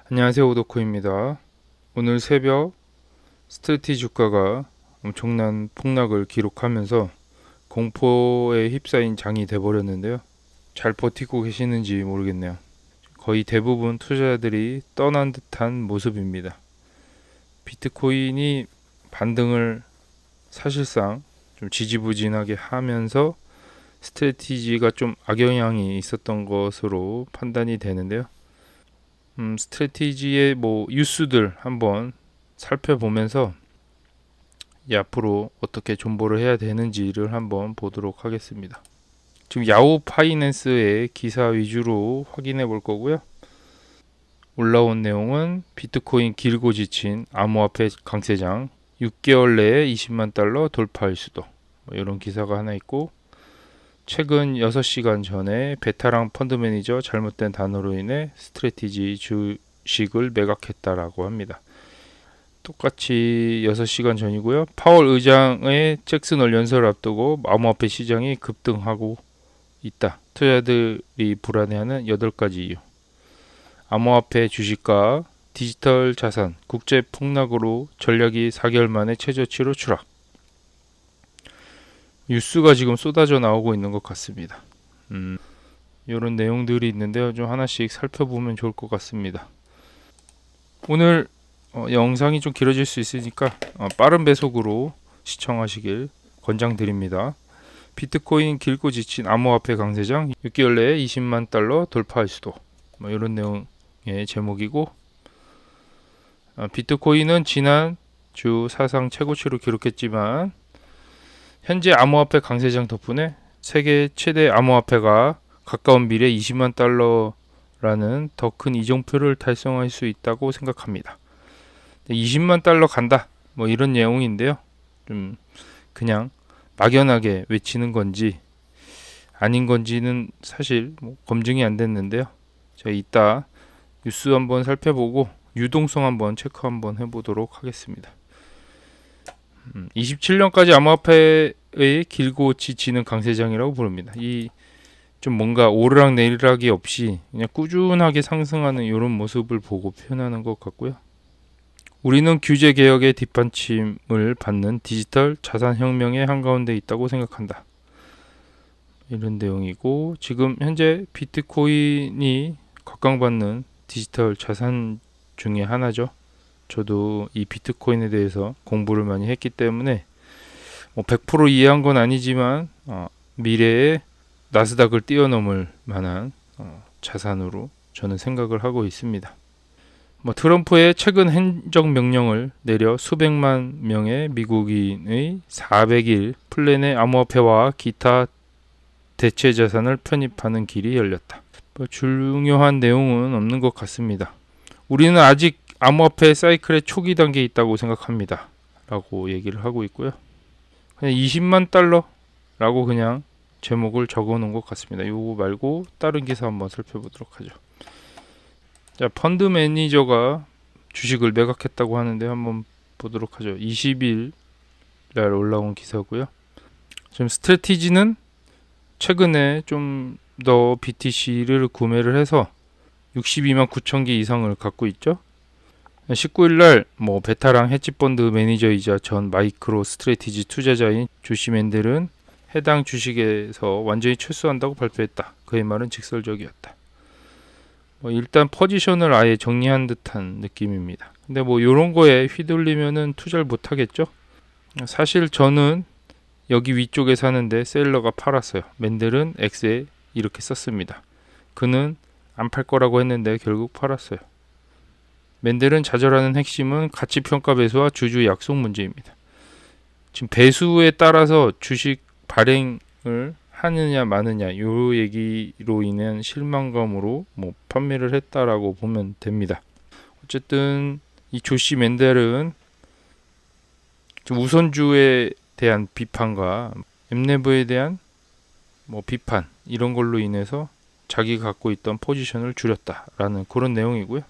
안녕하세요, 오덕후입니다. 오늘 새벽 스트레티 주가가 엄청난 폭락을 기록하면서 공포에 휩싸인 장이 돼버렸는데요. 잘 버티고 계시는지 모르겠네요. 거의 대부분 투자자들이 떠난 듯한 모습입니다. 비트코인이 반등을 사실상 좀 지지부진하게 하면서 스트레티지가 좀 악영향이 있었던 것으로 판단이 되는데요. 스트레티지의 뉴스들 한번 살펴보면서 앞으로 어떻게 존버를 해야 되는지를 한번 보도록 하겠습니다. 지금 야후 파이낸스의 기사 위주로 확인해 볼 거고요. 올라온 내용은 비트코인 길고 지친 암호화폐 강세장 6개월 내에 20만 달러 돌파할 수도, 이런 기사가 하나 있고, 최근 6시간 전에 베테랑 펀드 매니저 잘못된 단어로 인해 스트레티지 주식을 매각했다라고 합니다. 똑같이 6시간 전이고요. 파월 의장의 잭슨홀 연설을 앞두고 암호화폐 시장이 급등하고 있다. 투자자들이 불안해하는 8가지 이유. 암호화폐 주식과 디지털 자산 국제 폭락으로 전략이 4개월 만에 최저치로 추락. 뉴스가 지금 쏟아져 나오고 있는 것 같습니다. 이런 내용들이 있는데요. 좀 하나씩 살펴보면 좋을 것 같습니다. 오늘 영상이 좀 길어질 수 있으니까 빠른 배속으로 시청하시길 권장드립니다. 비트코인 길고 지친 암호화폐 강세장 6개월 내에 20만 달러 돌파할 수도, 이런 내용의 제목이고, 비트코인은 지난 주 사상 최고치를 기록했지만 현재 암호화폐 강세장 덕분에 세계 최대 암호화폐가 가까운 미래 20만 달러라는 더 큰 이정표를 달성할 수 있다고 생각합니다. 20만 달러 간다, 이런 내용인데요. 좀 그냥 막연하게 외치는 건지 아닌 건지는 사실 검증이 안 됐는데요. 제가 이따 뉴스 한번 살펴보고 유동성 한번 체크 한번 해보도록 하겠습니다. 27년까지 암호화폐의 길고 지치는 강세장이라고 부릅니다. 이 좀 뭔가 오르락 내리락이 없이 그냥 꾸준하게 상승하는 이런 모습을 보고 표현하는 것 같고요. 우리는 규제 개혁의 뒷받침을 받는 디지털 자산 혁명의 한가운데 있다고 생각한다. 이런 내용이고, 지금 현재 비트코인이 각광받는 디지털 자산 중에 하나죠. 저도 이 비트코인에 대해서 공부를 많이 했기 때문에 100% 이해한 건 아니지만 미래에 나스닥을 뛰어넘을 만한 자산으로 저는 생각을 하고 있습니다. 트럼프의 최근 행정명령을 내려 수백만 명의 미국인의 400일 플랜의 암호화폐와 기타 대체 자산을 편입하는 길이 열렸다. 중요한 내용은 없는 것 같습니다. 우리는 아직 암호화폐 사이클의 초기 단계에 있다고 생각합니다. 라고 얘기를 하고 있고요. 그냥 20만 달러라고 그냥 제목을 적어 놓은 것 같습니다. 이거 말고 다른 기사 한번 살펴보도록 하죠. 자, 펀드 매니저가 주식을 매각했다고 하는데 한번 보도록 하죠. 20일 날 올라온 기사고요. 지금 스트래티지는 최근에 좀 더 BTC를 구매를 해서 62만 9천 개 이상을 갖고 있죠. 19일 날 베타랑 헤지펀드 매니저이자 전 마이크로 스트래티지 투자자인 조시 맨델은 해당 주식에서 완전히 철수한다고 발표했다. 그의 말은 직설적이었다. 일단 포지션을 아예 정리한 듯한 느낌입니다. 근데 이런 거에 휘둘리면은 투자를 못 하겠죠? 사실 저는 여기 위쪽에 사는데 셀러가 팔았어요. 맨델은 X에 이렇게 썼습니다. 그는 안 팔 거라고 했는데 결국 팔았어요. 맨델은 좌절하는 핵심은 가치평가 배수와 주주 약속 문제입니다. 지금 배수에 따라서 주식 발행을 하느냐 마느냐 요 얘기로 인한 실망감으로 판매를 했다라고 보면 됩니다. 어쨌든 이 조시 맨델은 우선주에 대한 비판과 엠네브에 대한 비판, 이런 걸로 인해서 자기가 갖고 있던 포지션을 줄였다라는 그런 내용이고요.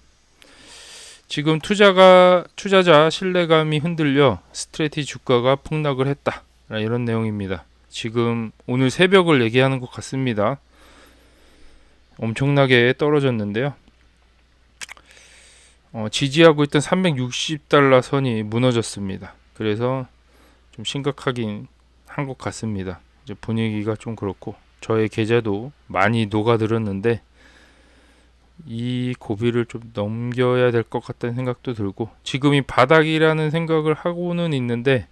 지금 투자자 신뢰감이 흔들려 스트레티 주가가 폭락을 했다, 이런 내용입니다. 지금 오늘 새벽을 얘기하는 것 같습니다. 엄청나게 떨어졌는데요. 지지하고 있던 360달러 선이 무너졌습니다. 그래서 좀 심각하긴 한 것 같습니다. 이제 분위기가 좀 그렇고 저의 계좌도 많이 녹아들었는데 이 고비를 좀 넘겨야 될 것 같다는 생각도 들고 지금이 바닥이라는 생각을 하고는 있는데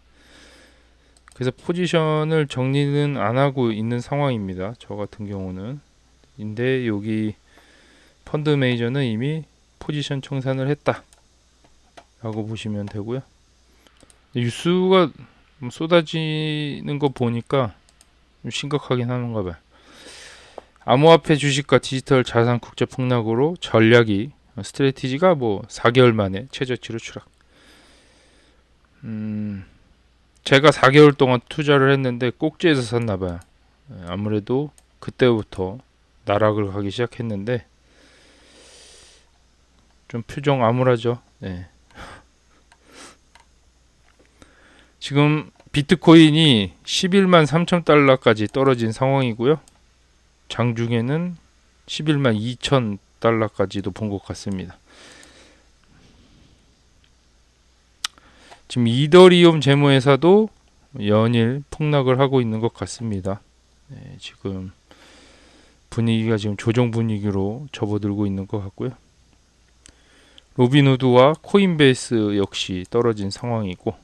그래서 포지션을 정리는 안 하고 있는 상황입니다. 저 같은 경우는. 근데 여기 펀드 매니저는 이미 포지션 청산을 했다 라고 보시면 되고요. 뉴스가 쏟아지는 거 보니까 좀 심각하긴 하는가 봐요. 암호화폐 주식과 디지털 자산 국제 폭락으로 전략이 스트래티지가 4개월 만에 최저치로 추락. 제가 4개월 동안 투자를 했는데 꼭지에서 샀나 봐요. 아무래도 그때부터 나락을 가기 시작했는데 좀 표정 암울하죠. 네. 지금 비트코인이 11만 3천 달러까지 떨어진 상황이고요. 장중에는 11만 2천 달러까지도 본 것 같습니다. 지금 이더리움 제휴회사도 연일 폭락을 하고 있는 것 같습니다. 네, 지금 분위기가 지금 조정 분위기로 접어들고 있는 것 같고요. 로빈후드와 코인베이스 역시 떨어진 상황이고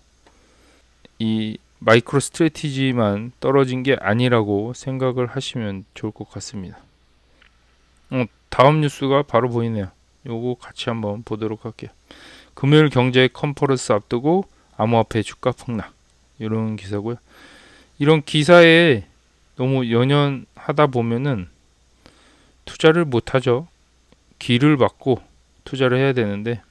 이 마이크로 스트래티지만 떨어진 게 아니라고 생각을 하시면 좋을 것 같습니다. 다음 뉴스가 바로 보이네요. 요거 같이 한번 보도록 할게요. 금요일 경제 컨퍼런스 앞두고 암호화폐 주가 폭락 이런 기사고요. 이런 기사에 너무 연연하다 보면은 투자를 못하죠. 기를 받고 투자를 해야 되는데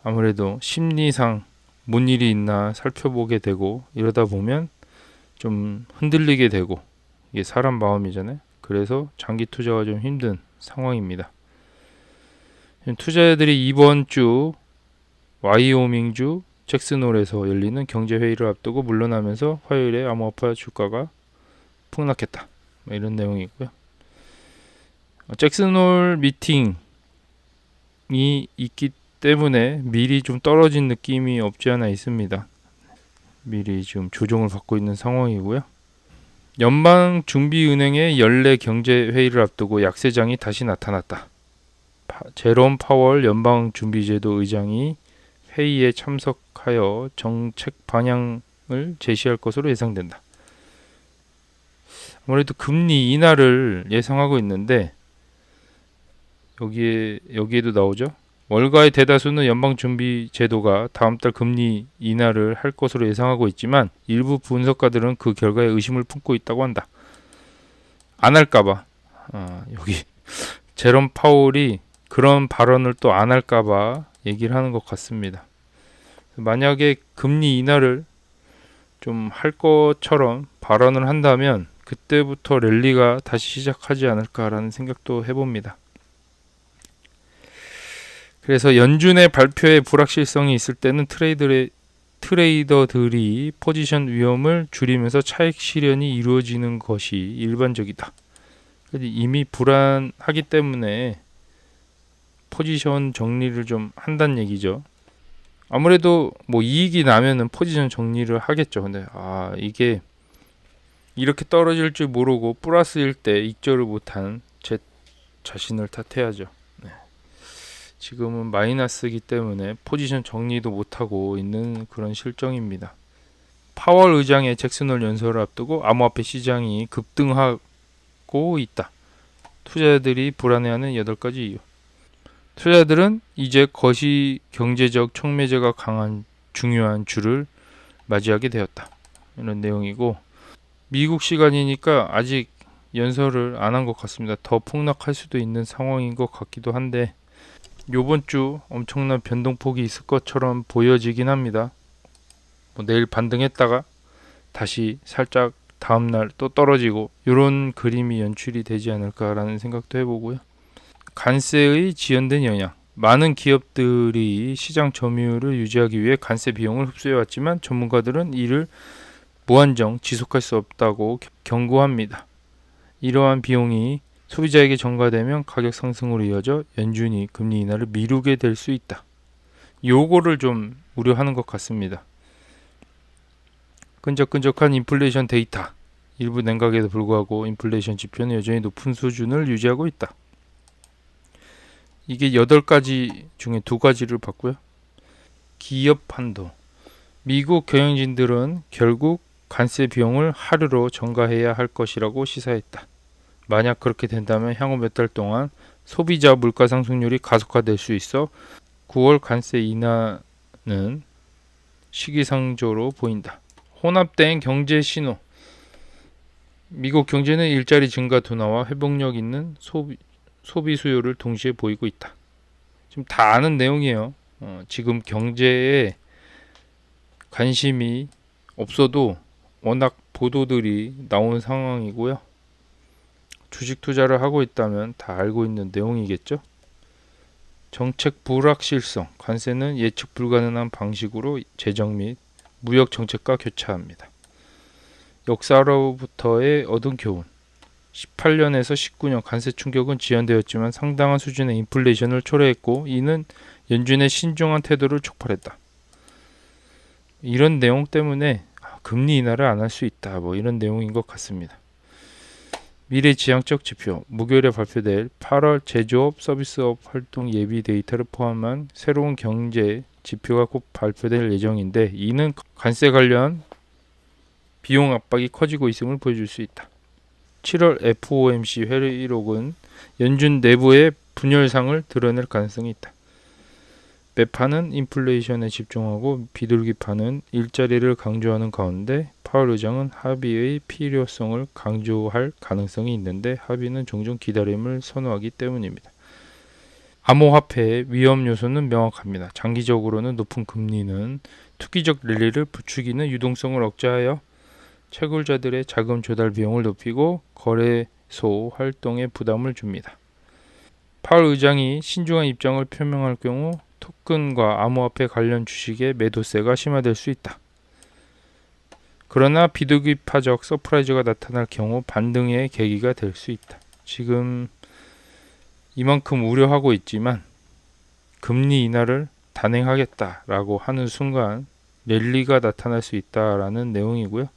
아무래도 심리상 뭔 일이 있나 살펴보게 되고 이러다 보면 좀 흔들리게 되고 이게 사람 마음이잖아요. 그래서 장기 투자가 좀 힘든 상황입니다. 투자자들이 이번 주 와이오밍주 잭슨홀에서 열리는 경제회의를 앞두고 물러나면서 화요일에 암호화폐 주가가 폭락했다. 이런 내용이고요. 잭슨홀 미팅이 있기 때문에 미리 좀 떨어진 느낌이 없지 않아 있습니다. 미리 지금 조정을 받고 있는 상황이고요. 연방준비은행의 연례 경제회의를 앞두고 약세장이 다시 나타났다. 제롬 파월 연방준비제도 의장이 회의에 참석하여 정책 방향을 제시할 것으로 예상된다. 아무래도 금리 인하를 예상하고 있는데 여기에도 나오죠. 월가의 대다수는 연방준비제도가 다음 달 금리 인하를 할 것으로 예상하고 있지만 일부 분석가들은 그 결과에 의심을 품고 있다고 한다. 안 할까봐. 여기 제롬 파월이 그런 발언을 또 안 할까봐 얘기를 하는 것 같습니다. 만약에 금리 인하를 좀 할 것처럼 발언을 한다면 그때부터 랠리가 다시 시작하지 않을까라는 생각도 해봅니다. 그래서 연준의 발표에 불확실성이 있을 때는 트레이더들이 포지션 위험을 줄이면서 차익 실현이 이루어지는 것이 일반적이다. 이미 불안하기 때문에 포지션 정리를 좀 한다는 얘기죠. 아무래도 이익이 나면은 포지션 정리를 하겠죠. 근데 이게 이렇게 떨어질 줄 모르고 플러스일 때 익절을 못한 제 자신을 탓해야죠. 지금은 마이너스이기 때문에 포지션 정리도 못하고 있는 그런 실정입니다. 파월 의장의 잭슨홀 연설을 앞두고 암호화폐 시장이 급등하고 있다. 투자자들이 불안해하는 8가지 이유. 투자자들은 이제 거시 경제적 촉매제가 강한 중요한 주를 맞이하게 되었다. 이런 내용이고 미국 시간이니까 아직 연설을 안 한 것 같습니다. 더 폭락할 수도 있는 상황인 것 같기도 한데 요번 주 엄청난 변동폭이 있을 것처럼 보여지긴 합니다. 내일 반등했다가 다시 살짝 다음날 또 떨어지고 이런 그림이 연출이 되지 않을까라는 생각도 해보고요. 관세의 지연된 영향. 많은 기업들이 시장 점유율을 유지하기 위해 관세 비용을 흡수해왔지만 전문가들은 이를 무한정 지속할 수 없다고 경고합니다. 이러한 비용이 소비자에게 전가되면 가격 상승으로 이어져 연준이 금리 인하를 미루게 될 수 있다. 요거를 좀 우려하는 것 같습니다. 끈적끈적한 인플레이션 데이터. 일부 냉각에도 불구하고 인플레이션 지표는 여전히 높은 수준을 유지하고 있다. 이게 8가지 중에 2가지를 봤고요. 기업 한도. 미국 경영진들은 결국 관세 비용을 하루로 전가해야 할 것이라고 시사했다. 만약 그렇게 된다면 향후 몇 달 동안 소비자 물가 상승률이 가속화될 수 있어 9월 관세 인하는 시기상조로 보인다. 혼합된 경제 신호. 미국 경제는 일자리 증가 둔화와 회복력 있는 소비 수요를 동시에 보이고 있다. 지금 다 아는 내용이에요. 지금 경제에 관심이 없어도 워낙 보도들이 나온 상황이고요. 주식 투자를 하고 있다면 다 알고 있는 내용이겠죠. 정책 불확실성. 관세는 예측 불가능한 방식으로 재정 및 무역 정책과 교차합니다. 역사로부터의 얻은 교훈. 18년에서 19년 관세 충격은 지연되었지만 상당한 수준의 인플레이션을 초래했고 이는 연준의 신중한 태도를 촉발했다. 이런 내용 때문에 금리 인하를 안 할 수 있다. 이런 내용인 것 같습니다. 미래지향적 지표. 목요일에 발표될 8월 제조업 서비스업 활동 예비 데이터를 포함한 새로운 경제 지표가 곧 발표될 예정인데 이는 관세 관련 비용 압박이 커지고 있음을 보여줄 수 있다. 7월 FOMC 회의록은 연준 내부의 분열상을 드러낼 가능성이 있다. 매파는 인플레이션에 집중하고 비둘기파는 일자리를 강조하는 가운데 파월 의장은 합의의 필요성을 강조할 가능성이 있는데 합의는 종종 기다림을 선호하기 때문입니다. 암호화폐의 위험 요소는 명확합니다. 장기적으로는 높은 금리는 투기적 랠리를 부추기는 유동성을 억제하여 채굴자들의 자금 조달 비용을 높이고 거래소 활동에 부담을 줍니다. 파월 의장이 신중한 입장을 표명할 경우 토큰과 암호화폐 관련 주식의 매도세가 심화될 수 있다. 그러나 비둘기파적 서프라이즈가 나타날 경우 반등의 계기가 될 수 있다. 지금 이만큼 우려하고 있지만 금리 인하를 단행하겠다라고 하는 순간 랠리가 나타날 수 있다라는 내용이고요.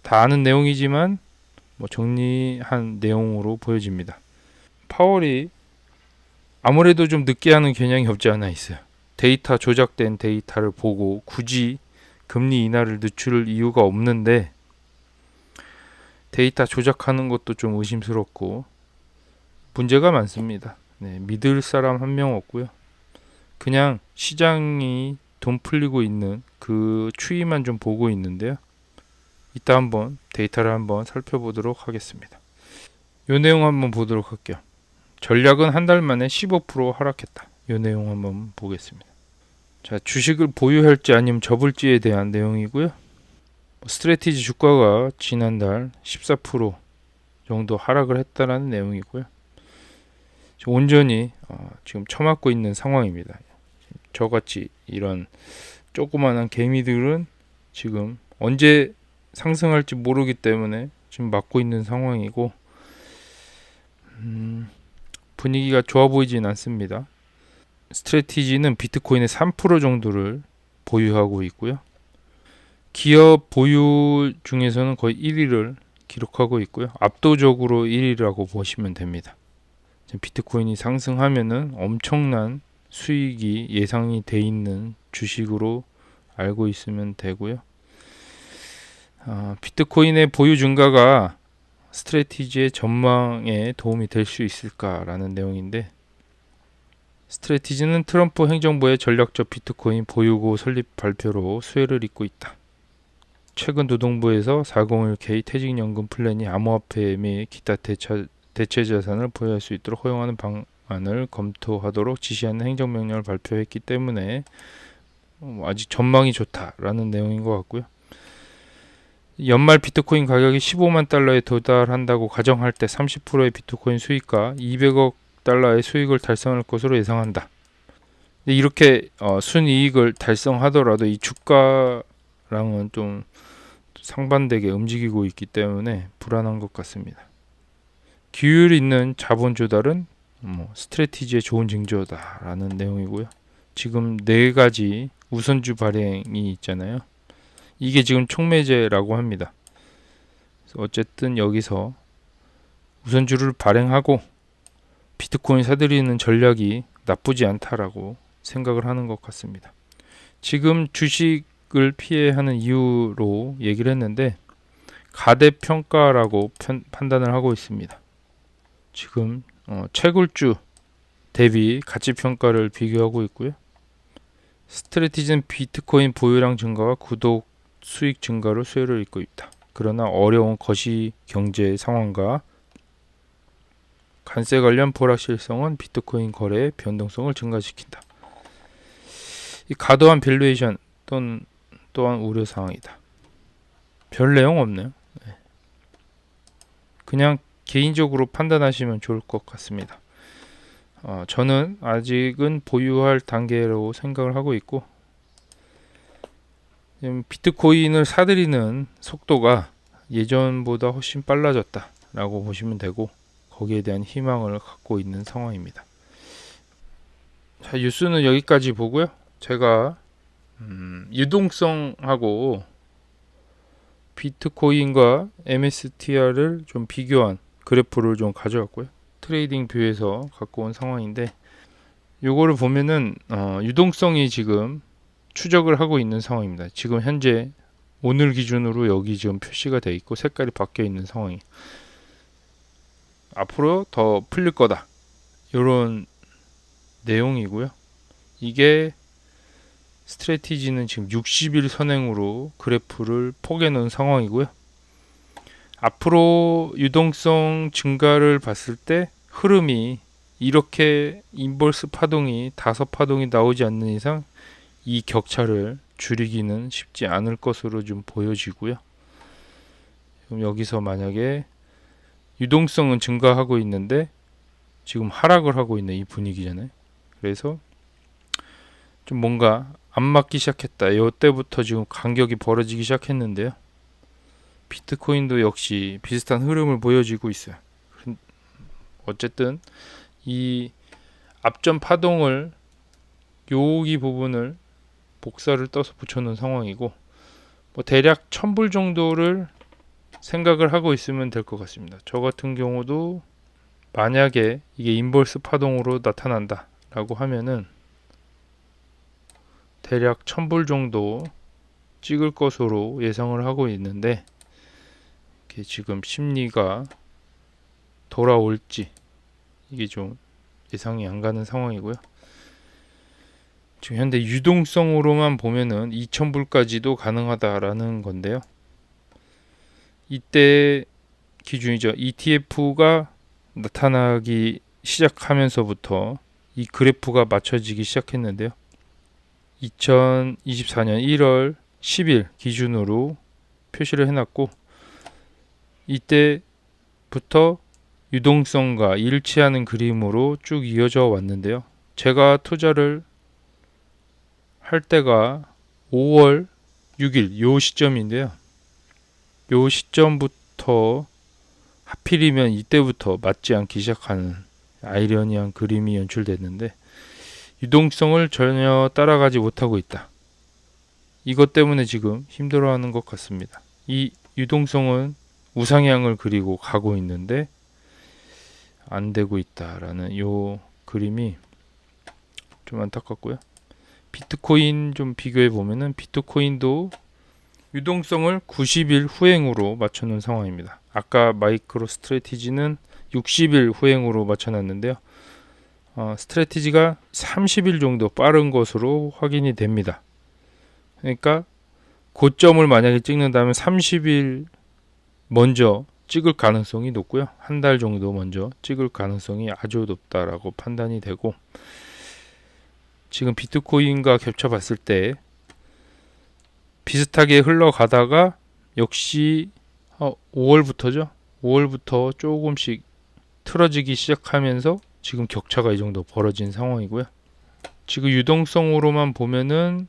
다 아는 내용이지만 정리한 내용으로 보여집니다. 파월이 아무래도 좀 늦게 하는 겨냥이 없지 않아 있어요. 데이터 조작된 데이터를 보고 굳이 금리 인하를 늦출 이유가 없는데 데이터 조작하는 것도 좀 의심스럽고 문제가 많습니다. 믿을 사람 한 명 없고요. 그냥 시장이 돈 풀리고 있는 그 추이만 좀 보고 있는데요. 이따 한번 데이터를 한번 살펴보도록 하겠습니다. 이 내용 한번 보도록 할게요. 전략은 한 달 만에 15% 하락했다. 이 내용 한번 보겠습니다. 자, 주식을 보유할지 아니면 접을지에 대한 내용이고요. 스트래티지 주가가 지난달 14% 정도 하락을 했다라는 내용이고요. 온전히 지금 처맞고 있는 상황입니다. 저같이 이런 조그만한 개미들은 지금 언제 상승할지 모르기 때문에 지금 맞고 있는 상황이고 분위기가 좋아 보이진 않습니다. 스트래티지는 비트코인의 3% 정도를 보유하고 있고요. 기업 보유 중에서는 거의 1위를 기록하고 있고요. 압도적으로 1위라고 보시면 됩니다. 비트코인이 상승하면은 엄청난 수익이 예상이 돼 있는 주식으로 알고 있으면 되고요. 비트코인의 보유 증가가 스트래티지의 전망에 도움이 될 수 있을까라는 내용인데 스트래티지는 트럼프 행정부의 전략적 비트코인 보유고 설립 발표로 수혜를 잇고 있다. 최근 노동부에서 401k 퇴직연금 플랜이 암호화폐 및 기타 대체 자산을 보유할 수 있도록 허용하는 방안을 검토하도록 지시하는 행정명령을 발표했기 때문에 아직 전망이 좋다라는 내용인 것 같고요. 연말 비트코인 가격이 15만 달러에 도달한다고 가정할 때 30%의 비트코인 수익과 200억 달러의 수익을 달성할 것으로 예상한다. 이렇게 순이익을 달성하더라도 이 주가랑은 좀 상반되게 움직이고 있기 때문에 불안한 것 같습니다. 규율 있는 자본 조달은 스트래티지의 좋은 징조다라는 내용이고요. 지금 네 가지 우선주 발행이 있잖아요. 이게 지금 촉매제라고 합니다. 그래서 어쨌든 여기서 우선주를 발행하고 비트코인 사들이는 전략이 나쁘지 않다라고 생각을 하는 것 같습니다. 지금 주식을 피해하는 이유로 얘기를 했는데 가대평가라고 판단을 하고 있습니다. 지금 채굴주 대비 가치평가를 비교하고 있고요. 스트래티지는 비트코인 보유량 증가와 구독 수익 증가로 수혜를 입고 있다. 그러나 어려운 거시 경제 상황과 관세 관련 불확실성은 비트코인 거래의 변동성을 증가시킨다. 이 과도한 밸류에이션 또한 우려 사항이다. 별 내용 없네요. 그냥 개인적으로 판단하시면 좋을 것 같습니다. 저는 아직은 보유할 단계로 생각을 하고 있고 비트코인을 사들이는 속도가 예전보다 훨씬 빨라졌다라고 보시면 되고 거기에 대한 희망을 갖고 있는 상황입니다. 자, 뉴스는 여기까지 보고요. 제가 유동성하고 비트코인과 MSTR을 좀 비교한 그래프를 좀 가져왔고요. 트레이딩 뷰에서 갖고 온 상황인데 요거를 보면은 유동성이 지금 추적을 하고 있는 상황입니다. 지금 현재 오늘 기준으로 여기 지금 표시가 되어 있고 색깔이 바뀌어 있는 상황이 앞으로 더 풀릴 거다 이런 내용이고요. 이게 스트래티지는 지금 60일 선행으로 그래프를 포개 놓은 상황이고요. 앞으로 유동성 증가를 봤을 때 흐름이 이렇게 인버스 파동이 5파동이 나오지 않는 이상 이 격차를 줄이기는 쉽지 않을 것으로 좀 보여지고요. 그럼 여기서 만약에 유동성은 증가하고 있는데 지금 하락을 하고 있는 이 분위기잖아요. 그래서 좀 뭔가 안 맞기 시작했다. 이때부터 지금 간격이 벌어지기 시작했는데요. 비트코인도 역시 비슷한 흐름을 보여주고 있어요. 어쨌든 이 앞전 파동을 여기 부분을 복사를 떠서 붙여놓은 상황이고 뭐 대략 1000불 정도를 생각을 하고 있으면 될 것 같습니다. 저 같은 경우도 만약에 이게 인버스 파동으로 나타난다 라고 하면은 대략 1000불 정도 찍을 것으로 예상을 하고 있는데 이게 지금 심리가 돌아올지 이게 좀 예상이 안 가는 상황이고요. 지금 현재 유동성으로만 보면은 2000불까지도 가능하다라는 건데요. 이때 기준이죠. ETF가 나타나기 시작하면서부터 이 그래프가 맞춰지기 시작했는데요. 2024년 1월 10일 기준으로 표시를 해놨고 이때부터 유동성과 일치하는 그림으로 쭉 이어져 왔는데요. 제가 투자를 할 때가 5월 6일 요 시점인데요. 요 시점부터 하필이면 이때부터 맞지 않기 시작하는 아이러니한 그림이 연출됐는데 유동성을 전혀 따라가지 못하고 있다. 이것 때문에 지금 힘들어하는 것 같습니다. 이 유동성은 우상향을 그리고 가고 있는데 안 되고 있다라는 요 그림이 좀 안타깝고요. 비트코인 좀 비교해 보면은 비트코인도 유동성을 90일 후행으로 맞춰놓은 상황입니다. 아까 마이크로 스트래티지는 60일 후행으로 맞춰놨는데요. 스트래티지가 30일 정도 빠른 것으로 확인이 됩니다. 그러니까 고점을 만약에 찍는다면 30일 먼저 찍을 가능성이 높고요. 한 달 정도 먼저 찍을 가능성이 아주 높다라고 판단이 되고 지금 비트코인과 겹쳐 봤을 때 비슷하게 흘러가다가 역시 5월부터죠. 5월부터 조금씩 틀어지기 시작하면서 지금 격차가 이 정도 벌어진 상황이고요. 지금 유동성으로만 보면은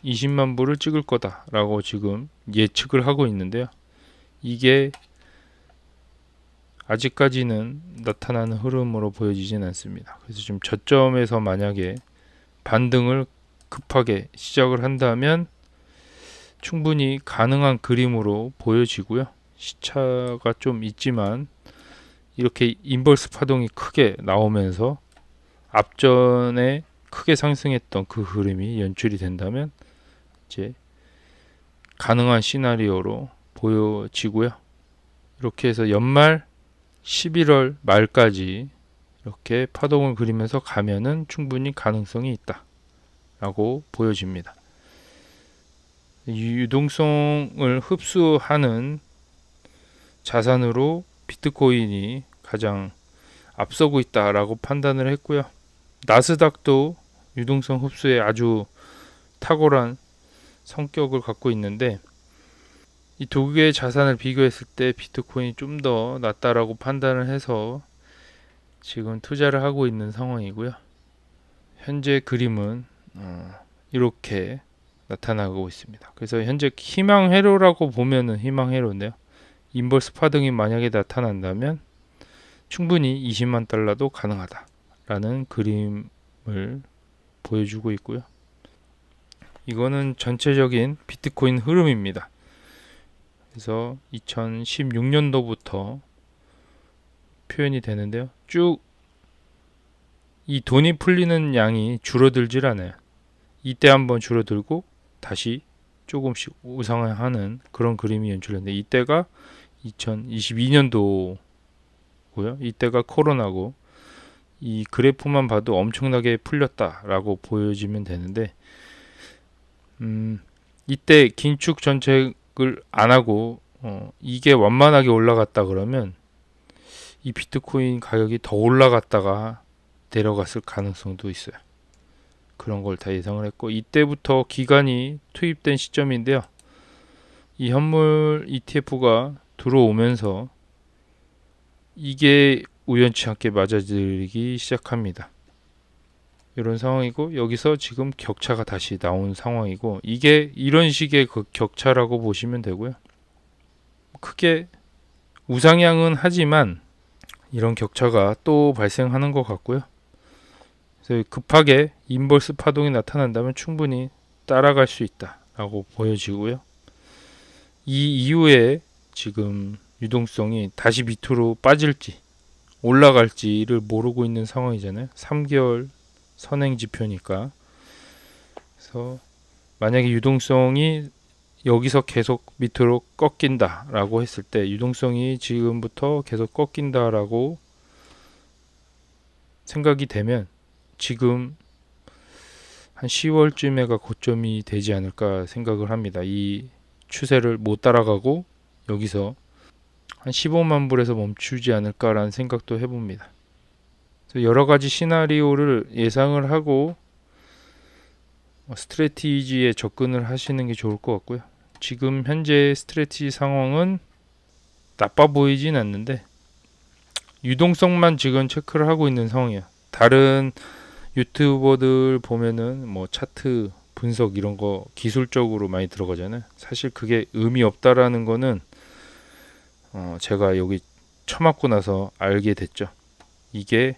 20만 불을 찍을 거다라고 지금 예측을 하고 있는데요. 이게 아직까지는 나타나는 흐름으로 보여지진 않습니다. 그래서 좀 저점에서 만약에 반등을 급하게 시작을 한다면 충분히 가능한 그림으로 보여지고요. 시차가 좀 있지만 이렇게 인버스 파동이 크게 나오면서 앞전에 크게 상승했던 그 그림이 연출이 된다면 이제 가능한 시나리오로 보여지고요. 이렇게 해서 연말 11월 말까지 이렇게 파동을 그리면서 가면은 충분히 가능성이 있다 라고 보여집니다. 유동성을 흡수하는 자산으로 비트코인이 가장 앞서고 있다라고 판단을 했고요. 나스닥도 유동성 흡수에 아주 탁월한 성격을 갖고 있는데 이 두 개의 자산을 비교했을 때 비트코인이 좀 더 낫다라고 판단을 해서 지금 투자를 하고 있는 상황이고요. 현재 그림은 이렇게 나타나고 있습니다. 그래서 현재 희망 회로라고 보면은 희망 회로인데요. 인버스 파동이 만약에 나타난다면 충분히 20만 달러도 가능하다라는 그림을 보여주고 있고요. 이거는 전체적인 비트코인 흐름입니다. 그래서 2016년도부터 표현이 되는데요. 쭉 이 돈이 풀리는 양이 줄어들질 않아요. 이때 한번 줄어들고 다시 조금씩 우상향하는 그런 그림이 연출되는데 이때가 2022년도고요. 이때가 코로나고 이 그래프만 봐도 엄청나게 풀렸다라고 보여지면 되는데 이때 긴축 정책을 안 하고 이게 완만하게 올라갔다 그러면 이 비트코인 가격이 더 올라갔다가 내려갔을 가능성도 있어요. 그런 걸 다 예상을 했고 이때부터 기간이 투입된 시점인데요. 이 현물 ETF가 들어오면서 이게 우연치 않게 맞아들기 시작합니다. 이런 상황이고 여기서 지금 격차가 다시 나온 상황이고 이게 이런 식의 그 격차라고 보시면 되고요. 크게 우상향은 하지만 이런 격차가 또 발생하는 것 같고요. 그래서 급하게 인버스 파동이 나타난다면 충분히 따라갈 수 있다라고 보여지고요. 이 이후에 지금 유동성이 다시 밑으로 빠질지 올라갈지를 모르고 있는 상황이잖아요. 3개월 선행 지표니까. 그래서 만약에 유동성이 여기서 계속 밑으로 꺾인다라고 했을 때 유동성이 지금부터 계속 꺾인다라고 생각이 되면 지금 한 10월쯤에가 고점이 되지 않을까 생각을 합니다. 이 추세를 못 따라가고 여기서 한 15만 불에서 멈추지 않을까라는 생각도 해봅니다. 여러 가지 시나리오를 예상을 하고 스트래티지에 접근을 하시는 게 좋을 것 같고요. 지금 현재 스트래티지 상황은 나빠 보이진 않는데 유동성만 지금 체크를 하고 있는 상황이에요. 다른 유튜버들 보면은 뭐 차트 분석 이런 거 기술적으로 많이 들어가잖아요. 사실 그게 의미 없다라는 거는 제가 여기 처맞고 나서 알게 됐죠. 이게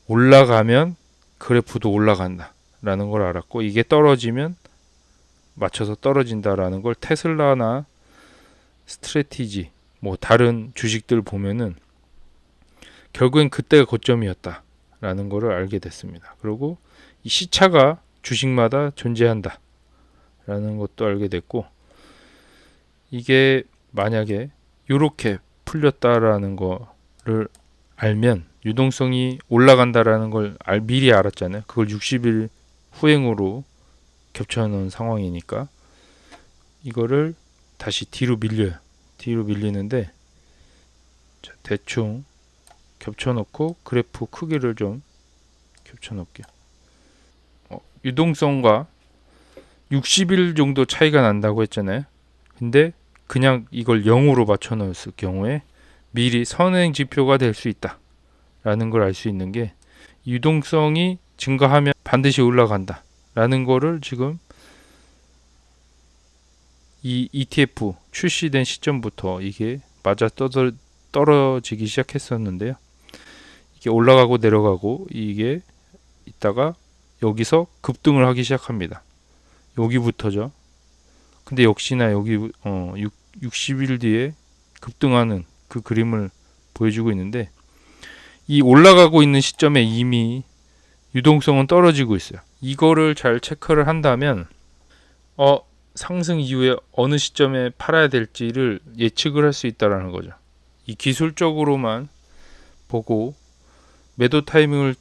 올라가면 그래프도 올라간다 라는 걸 알았고 이게 떨어지면 맞춰서 떨어진다라는 걸 테슬라나 스트래티지 뭐 다른 주식들 보면은 결국엔 그때가 고점이었다 라는 거를 알게 됐습니다. 그리고 이 시차가 주식마다 존재한다 라는 것도 알게 됐고 이게 만약에 이렇게 풀렸다라는 거를 알면 유동성이 올라간다라는 걸 미리 알았잖아요. 그걸 60일 후행으로 겹쳐놓은 상황이니까 이거를 다시 뒤로 밀려요. 뒤로 밀리는데 대충 겹쳐놓고 그래프 크기를 좀 겹쳐놓을게요. 유동성과 60일 정도 차이가 난다고 했잖아요. 근데 그냥 이걸 0으로 맞춰 놓았을 경우에 미리 선행 지표가 될 수 있다 라는 걸 알 수 있는 게 유동성이 증가하면 반드시 올라간다 라는 거를 지금 이 ETF 출시된 시점부터 이게 맞아 떨어지기 시작했었는데요. 이게 올라가고 내려가고 이게 있다가 여기서 급등을 하기 시작합니다. 여기부터죠. 근데 역시나 여기 60일 뒤에 급등하는 그 그림을 보여주고 있는데, 이 올라가고 있는 시점에 이미 유동성은 떨어지고 있어요. 이거를 잘 체크를 한다면 상승 이후에 어느 시점에 팔아야 될지를 예측을 할 수 있다라는 거죠. 이 기술적으로만 보고 매도 타이밍을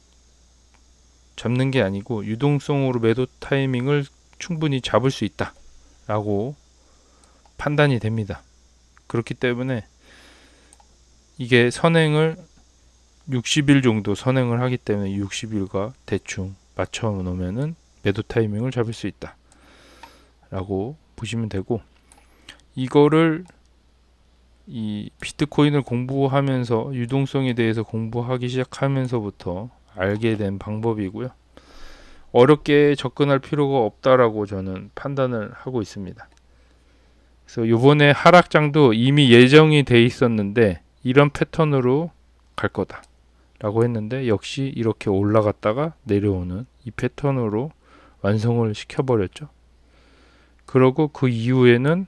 잡는 게 아니고 유동성으로 매도 타이밍을 충분히 잡을 수 있다라고 판단이 됩니다. 그렇기 때문에 이게 선행을 60일 정도 선행을 하기 때문에 60일과 대충 맞춰 놓으면은 매도 타이밍을 잡을 수 있다 라고 보시면 되고, 이거를 이 비트코인을 공부하면서 유동성에 대해서 공부하기 시작하면서부터 알게 된 방법이고요. 어렵게 접근할 필요가 없다라고 저는 판단을 하고 있습니다. 그래서 이번에 하락장도 이미 예정이 돼 있었는데 이런 패턴으로 갈 거다 라고 했는데, 역시 이렇게 올라갔다가 내려오는 이 패턴으로 완성을 시켜버렸죠. 그러고 그 이후에는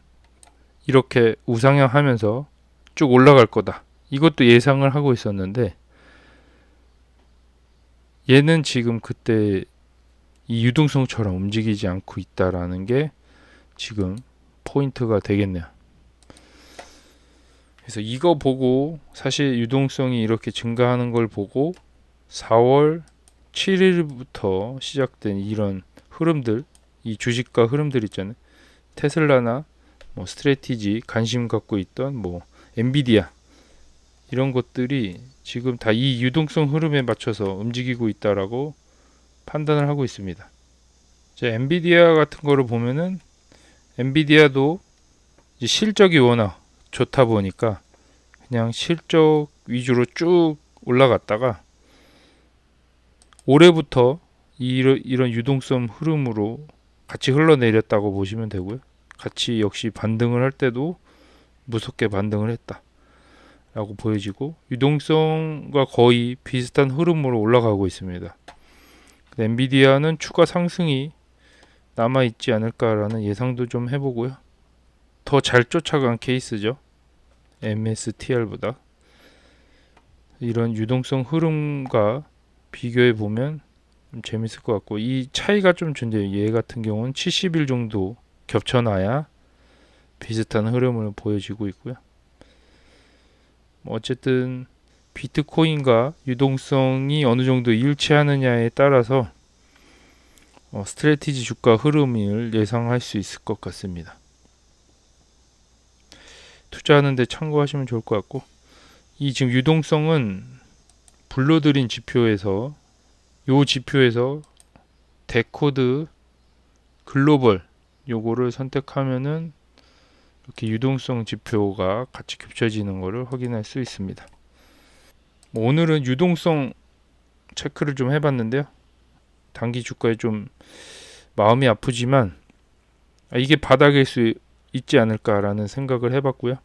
이렇게 우상향 하면서 쭉 올라갈 거다, 이것도 예상을 하고 있었는데, 얘는 지금 그때 이 유동성처럼 움직이지 않고 있다라는 게 지금 포인트가 되겠네요. 그래서 이거 보고, 사실 유동성이 이렇게 증가하는 걸 보고 4월 7일부터 시작된 이런 흐름들, 이 주식가 흐름들 있잖아요. 테슬라나 뭐 스트래티지 관심 갖고 있던 뭐 엔비디아, 이런 것들이 지금 다 이 유동성 흐름에 맞춰서 움직이고 있다라고 판단을 하고 있습니다. 엔비디아 같은 거를 보면은, 엔비디아도 이제 실적이 워낙 좋다 보니까 그냥 실적 위주로 쭉 올라갔다가 올해부터 이런 유동성 흐름으로 같이 흘러내렸다고 보시면 되고요. 같이 역시 반등을 할 때도 무섭게 반등을 했다라고 보여지고, 유동성과 거의 비슷한 흐름으로 올라가고 있습니다. 엔비디아는 추가 상승이 남아있지 않을까라는 예상도 좀 해보고요. 더 잘 쫓아간 케이스죠. MSTR보다. 이런 유동성 흐름과 비교해 보면 좀 재밌을 것 같고, 이 차이가 좀 존재해요. 얘 같은 경우는 70일 정도 겹쳐놔야 비슷한 흐름을 보여주고 있고요. 어쨌든 비트코인과 유동성이 어느 정도 일치하느냐에 따라서 스트래티지 주가 흐름을 예상할 수 있을 것 같습니다. 투자하는데 참고하시면 좋을 것 같고, 이 지금 유동성은 불러드린 지표에서, 요 지표에서 데코드 글로벌 요거를 선택하면은 이렇게 유동성 지표가 같이 겹쳐지는 것을 확인할 수 있습니다. 오늘은 유동성 체크를 좀 해봤는데요. 단기 주가에 좀 마음이 아프지만 이게 바닥일 수 있지 않을까라는 생각을 해봤고요.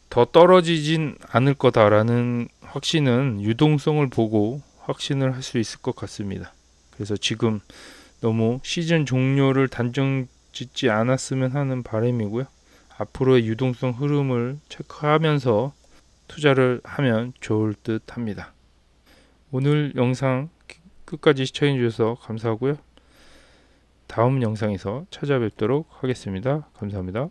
더 떨어지진 않을 거다라는 확신은 유동성을 보고 확신을 할 수 있을 것 같습니다. 그래서 지금 너무 시즌 종료를 단정 짓지 않았으면 하는 바람이고요. 앞으로의 유동성 흐름을 체크하면서 투자를 하면 좋을 듯 합니다. 오늘 영상 끝까지 시청해 주셔서 감사하고요. 다음 영상에서 찾아뵙도록 하겠습니다. 감사합니다.